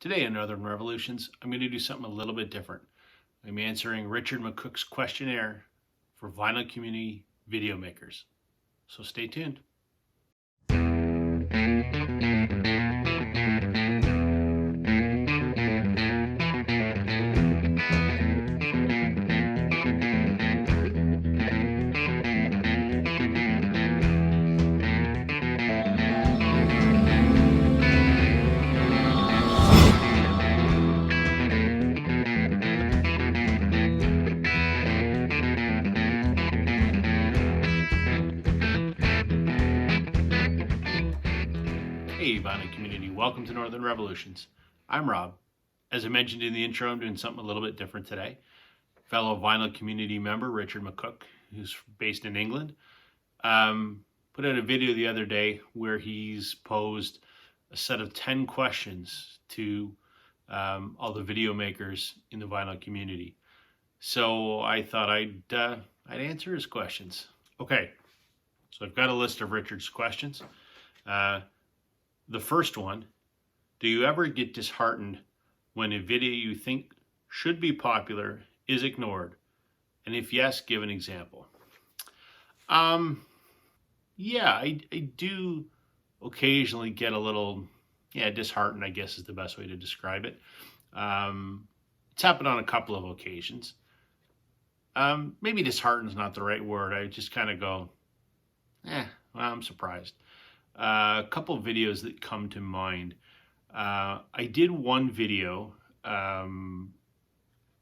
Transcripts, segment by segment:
Today in Northern Revolutions, I'm going to do something a little bit different. I'm answering Richard McCook's questionnaire for vinyl community video makers. So stay tuned. Hey vinyl community, welcome to Northern Revolutions. I'm Rob. As I mentioned in the intro, I'm doing something a little bit different today. Fellow vinyl community member Richard McCook, who's based in England, put out a video the other day where he's posed a set of 10 questions to all the video makers in the vinyl community. So I thought I'd answer his questions. Okay, so I've got a list of Richard's questions. The first one, do you ever get disheartened when a video you think should be popular is ignored? And if yes, give an example. Yeah, I do occasionally get a little, disheartened, I guess is the best way to describe it. It's happened on a couple of occasions. Maybe disheartened is not the right word. I just kind of go, well, I'm surprised. A couple of videos that come to mind. I did one video,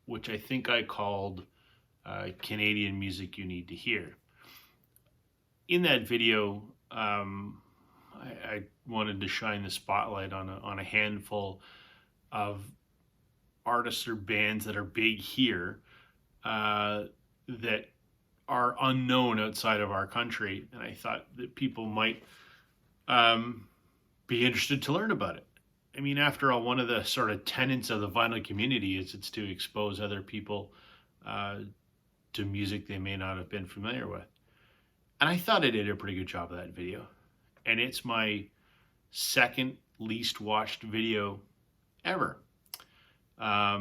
which I think I called Canadian Music You Need to Hear. In that video, I wanted to shine the spotlight on a handful of artists or bands that are big here that are unknown outside of our country. And I thought that people might be interested to learn about it. I mean, after all, one of the sort of tenets of the vinyl community is it's to expose other people to music they may not have been familiar with. And I thought I did a pretty good job of that video. And it's my second least watched video ever. I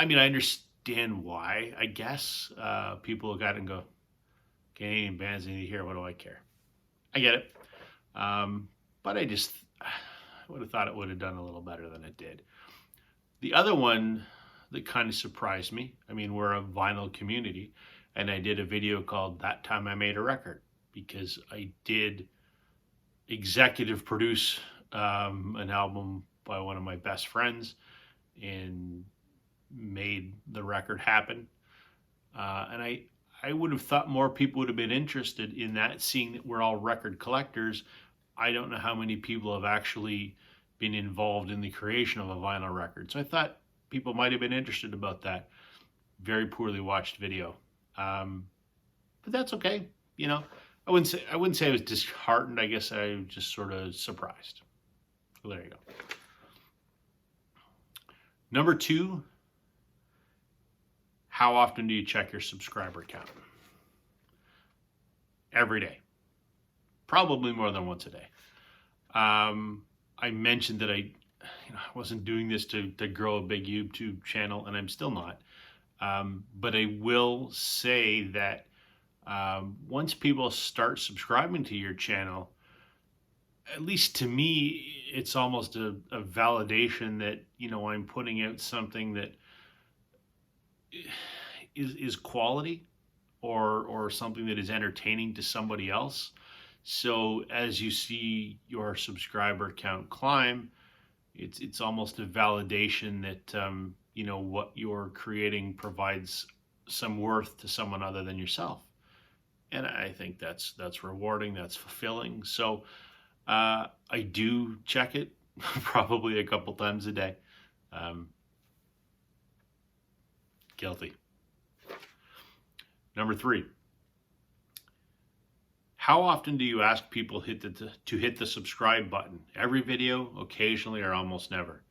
mean, I understand why, I guess. People look at it and go, Canadian bands need to hear, what do I care? I get it. But I would have thought it would have done a little better than it did. The other one that kind of surprised me, I mean, we're a vinyl community, and I did a video called That Time I Made a Record, because I did executive produce an album by one of my best friends and made the record happen. And I would have thought more people would have been interested in that, seeing that we're all record collectors. I don't know how many people have actually been involved in the creation of a vinyl record. So I thought people might have been interested about that. Very poorly watched video. But that's okay. You know, I wouldn't say I was disheartened. I guess I was just sort of surprised. So there you go. Number 2, how often do you check your subscriber count? Every day. Probably more than once a day. I mentioned that I wasn't doing this to grow a big YouTube channel, and I'm still not. But I will say that once people start subscribing to your channel, at least to me, it's almost a validation that, I'm putting out something that is quality or something that is entertaining to somebody else. So as you see your subscriber count climb, it's almost a validation that what you're creating provides some worth to someone other than yourself. And I think that's rewarding, that's fulfilling. So I do check it probably a couple times a day. Guilty. Number 3. How often do you ask people to hit the subscribe button? Every video, occasionally, or almost never?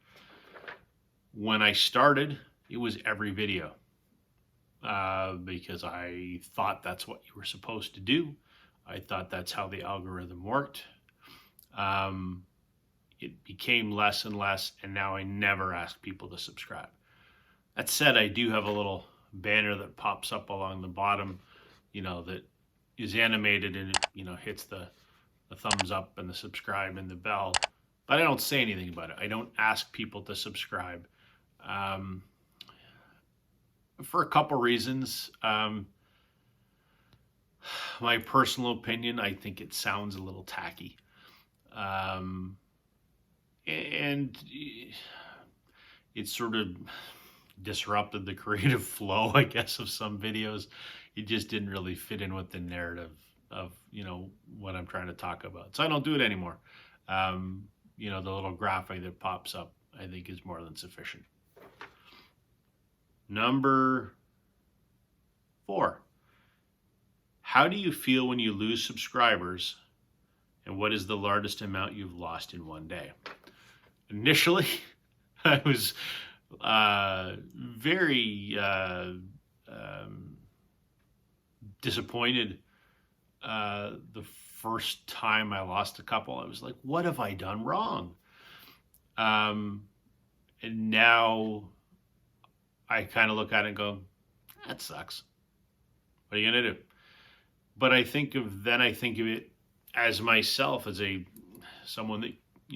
When I started, it was every video because I thought that's what you were supposed to do. I thought that's how the algorithm worked. it became less and less, and now I never ask people to subscribe. That said, I do have a little banner that pops up along the bottom, that is animated, and it, hits the thumbs up and the subscribe and the bell. But I don't say anything about it. I don't ask people to subscribe. For a couple reasons. My personal opinion, I think it sounds a little tacky. And it sort of disrupted the creative flow, I guess, of some videos. It just didn't really fit in with the narrative of, what I'm trying to talk about. So I don't do it anymore. The little graphic that pops up, I think, is more than sufficient. Number 4. How do you feel when you lose subscribers, and what is the largest amount you've lost in one day? Initially, I was very disappointed the first time I lost a couple. I was like, what have I done wrong? And now I kind of look at it and go, that sucks. What are you going to do? But I think of it as myself, as someone that,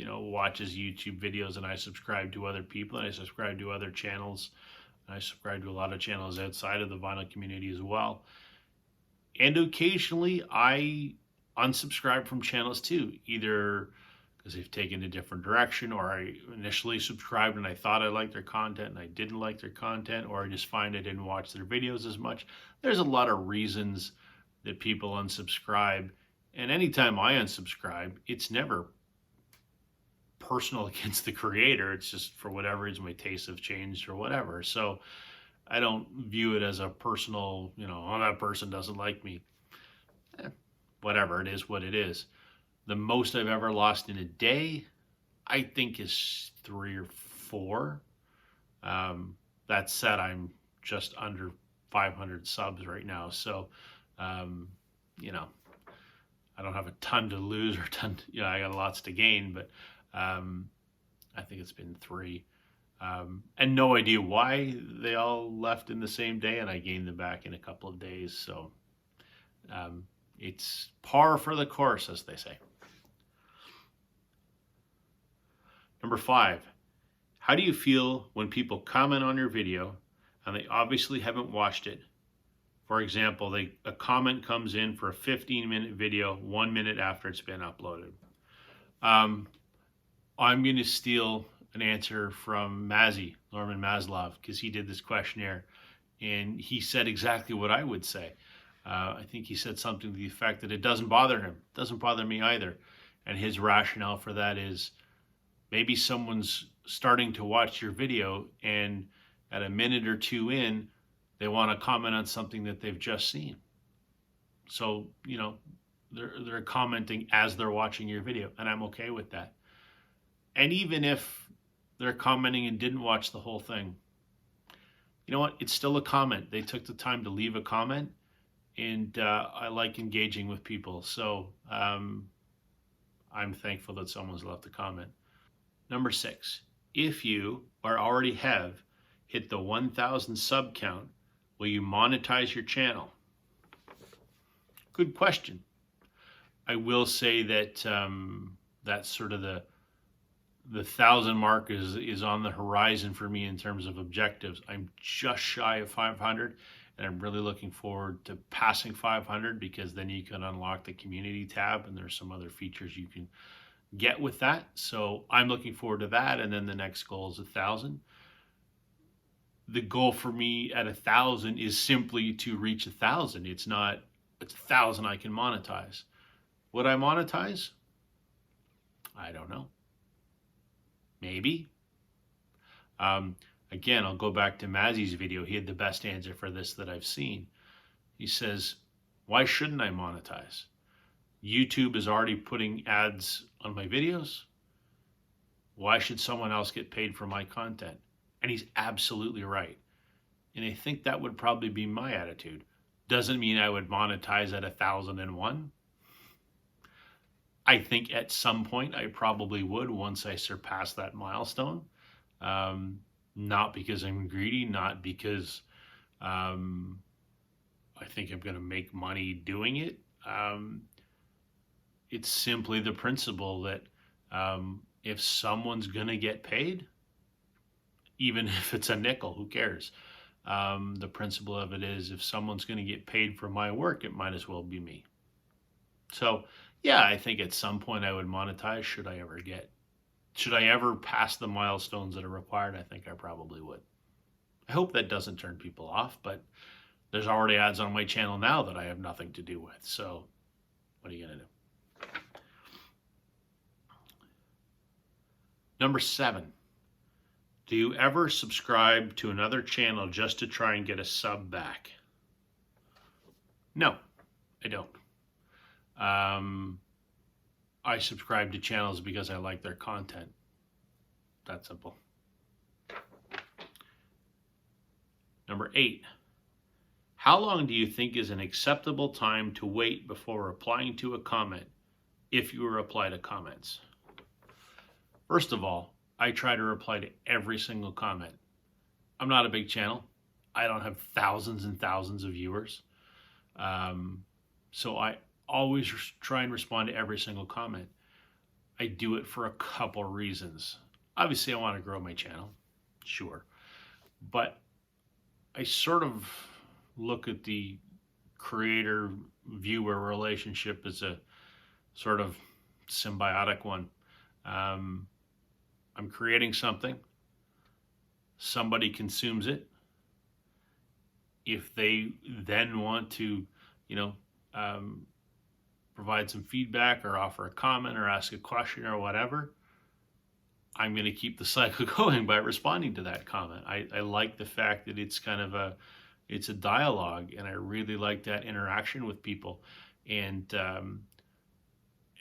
watches YouTube videos, and I subscribe to other people, and I subscribe to other channels. And I subscribe to a lot of channels outside of the vinyl community as well. And occasionally I unsubscribe from channels too, either because they've taken a different direction, or I initially subscribed and I thought I liked their content and I didn't like their content, or I just find I didn't watch their videos as much. There's a lot of reasons that people unsubscribe. And anytime I unsubscribe, it's never personal against the creator. It's just for whatever reason my tastes have changed or whatever. So I don't view it as a personal, oh, that person doesn't like me. Whatever, it is what it is. The most I've ever lost in a day, I think, is 3 or 4. That said, I'm just under 500 subs right now. So, I don't have a ton to lose or I got lots to gain, but I think it's been 3. And no idea why they all left in the same day, and I gained them back in a couple of days. So it's par for the course, as they say. Number 5, how do you feel when people comment on your video and they obviously haven't watched it? For example, a comment comes in for a 15-minute video 1 minute after it's been uploaded. I'm going to steal an answer from Norman Maslov, because he did this questionnaire, and he said exactly what I would say. I think he said something to the effect that it doesn't bother him. It doesn't bother me either. And his rationale for that is maybe someone's starting to watch your video, and at a minute or 2 in, they want to comment on something that they've just seen. So, they're commenting as they're watching your video, and I'm okay with that. And even if they're commenting and didn't watch the whole thing, you know what? It's still a comment. They took the time to leave a comment, and I like engaging with people. So I'm thankful that someone's left a comment. Number 6, if you or already have hit the 1,000 sub count, will you monetize your channel? Good question. I will say that that's sort of the 1,000 mark is on the horizon for me in terms of objectives. I'm just shy of 500, and I'm really looking forward to passing 500, because then you can unlock the community tab, and there's some other features you can get with that. So I'm looking forward to that, and then the next goal is 1,000. The goal for me at 1,000 is simply to reach 1,000. It's 1,000 I can monetize. Would I monetize? I don't know. Maybe. Again, I'll go back to Mazzy's video. He had the best answer for this that I've seen. He says, why shouldn't I monetize? YouTube is already putting ads on my videos. Why should someone else get paid for my content? And he's absolutely right. And I think that would probably be my attitude. Doesn't mean I would monetize at 1,001. I think at some point I probably would once I surpass that milestone. Um, Not because I'm greedy, not because um, I think I'm going to make money doing it. It's simply the principle that if someone's going to get paid, even if it's a nickel, who cares? The principle of it is if someone's going to get paid for my work, it might as well be me. So, yeah, I think at some point I would monetize should I ever pass the milestones that are required? I think I probably would. I hope that doesn't turn people off, but there's already ads on my channel now that I have nothing to do with. So, what are you going to do? Number 7, do you ever subscribe to another channel just to try and get a sub back? No, I don't. I subscribe to channels because I like their content. That simple. Number 8, how long do you think is an acceptable time to wait before replying to a comment if you reply to comments? First of all, I try to reply to every single comment. I'm not a big channel. I don't have thousands and thousands of viewers. So I always try and respond to every single comment. I do it for a couple reasons. Obviously, I want to grow my channel, sure. But I sort of look at the creator-viewer relationship as a sort of symbiotic one. I'm creating something. Somebody consumes it. If they then want to, provide some feedback or offer a comment or ask a question or whatever, I'm going to keep the cycle going by responding to that comment. I like the fact that it's kind of it's a dialogue, and I really like that interaction with people. And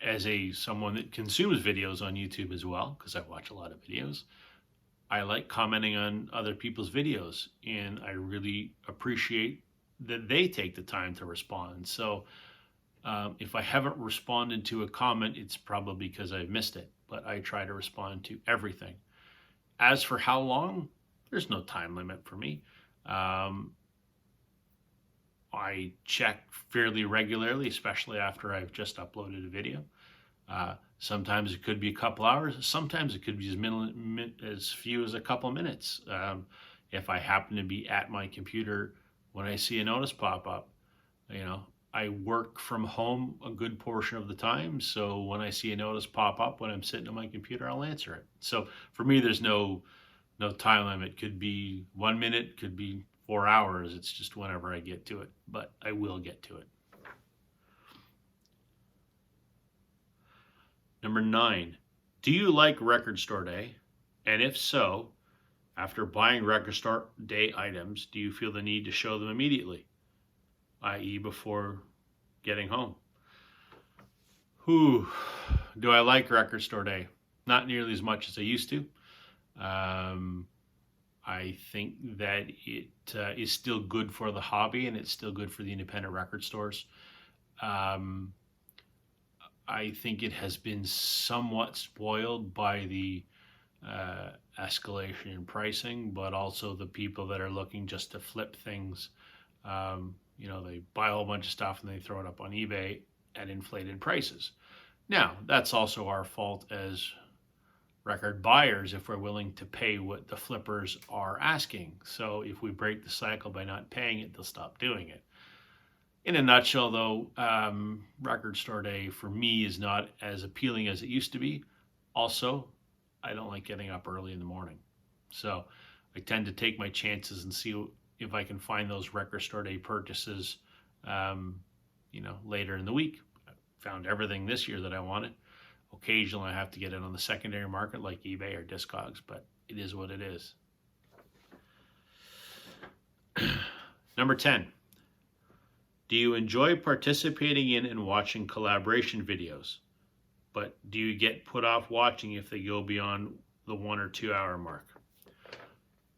as someone that consumes videos on YouTube as well, because I watch a lot of videos, I like commenting on other people's videos, and I really appreciate that they take the time to respond. So if I haven't responded to a comment, it's probably because I've missed it, but I try to respond to everything. As for how long, there's no time limit for me. I check fairly regularly, especially after I've just uploaded a video. Sometimes it could be a couple hours. Sometimes it could be as few as a couple minutes. If I happen to be at my computer when I see a notice pop up, I work from home a good portion of the time. So when I see a notice pop up when I'm sitting at my computer, I'll answer it. So for me, there's no time limit. Could be 1 minute, could be 4 hours. It's just whenever I get to it, but I will get to it. Number 9, do you like record store day? And if so, after buying record store day items, do you feel the need to show them immediately, i.e. before getting home? Do I like record store day? Not nearly as much as I used to. I think that it is still good for the hobby, and it's still good for the independent record stores. I think it has been somewhat spoiled by the escalation in pricing, but also the people that are looking just to flip things. They buy a whole bunch of stuff and they throw it up on eBay at inflated prices. Now, that's also our fault as record buyers if we're willing to pay what the flippers are asking. So if we break the cycle by not paying it, they'll stop doing it. In a nutshell, though, record store day for me is not as appealing as it used to be. Also, I don't like getting up early in the morning. So I tend to take my chances and see if I can find those record store day purchases, later in the week. I found everything this year that I wanted. Occasionally I have to get it on the secondary market like eBay or Discogs, but it is what it is. Number 10. Do you enjoy participating in and watching collaboration videos? But do you get put off watching if they go beyond the 1 or 2 hour mark?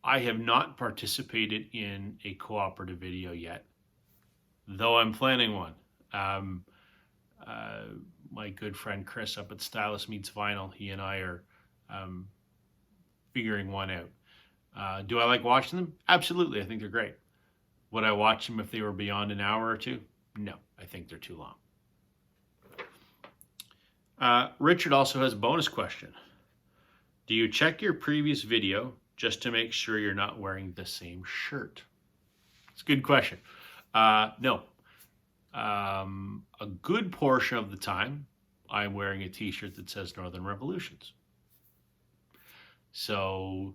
I have not participated in a cooperative video yet, though I'm planning one. my good friend Chris up at Stylus Meets Vinyl. He and I are figuring one out. Do I like watching them? Absolutely. I think they're great. Would I watch them if they were beyond an hour or two? No, I think they're too long. Richard also has a bonus question. Do you check your previous video just to make sure you're not wearing the same shirt? It's a good question. No. A good portion of the time, I'm wearing a t-shirt that says Northern Revolutions. So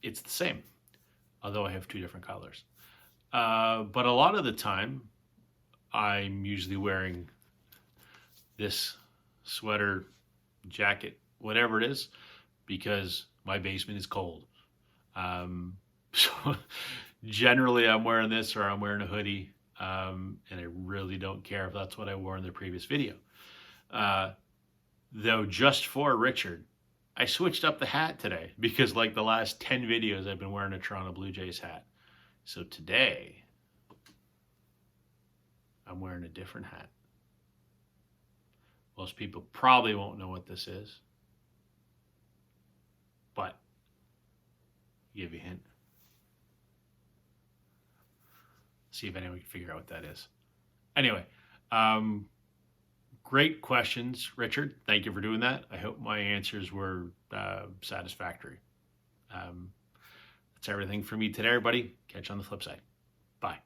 it's the same, although I have two different colors. But a lot of the time, I'm usually wearing this sweater, jacket, whatever it is, because my basement is cold. So generally I'm wearing this, or I'm wearing a hoodie, and I really don't care if that's what I wore in the previous video. Though just for Richard, I switched up the hat today, because like the last 10 videos I've been wearing a Toronto Blue Jays hat. So today I'm wearing a different hat. Most people probably won't know what this is, but I'll give you a hint. See if anyone can figure out what that is. Anyway, great questions, Richard. Thank you for doing that. I hope my answers were satisfactory. That's everything for me today, everybody. Catch you on the flip side. Bye.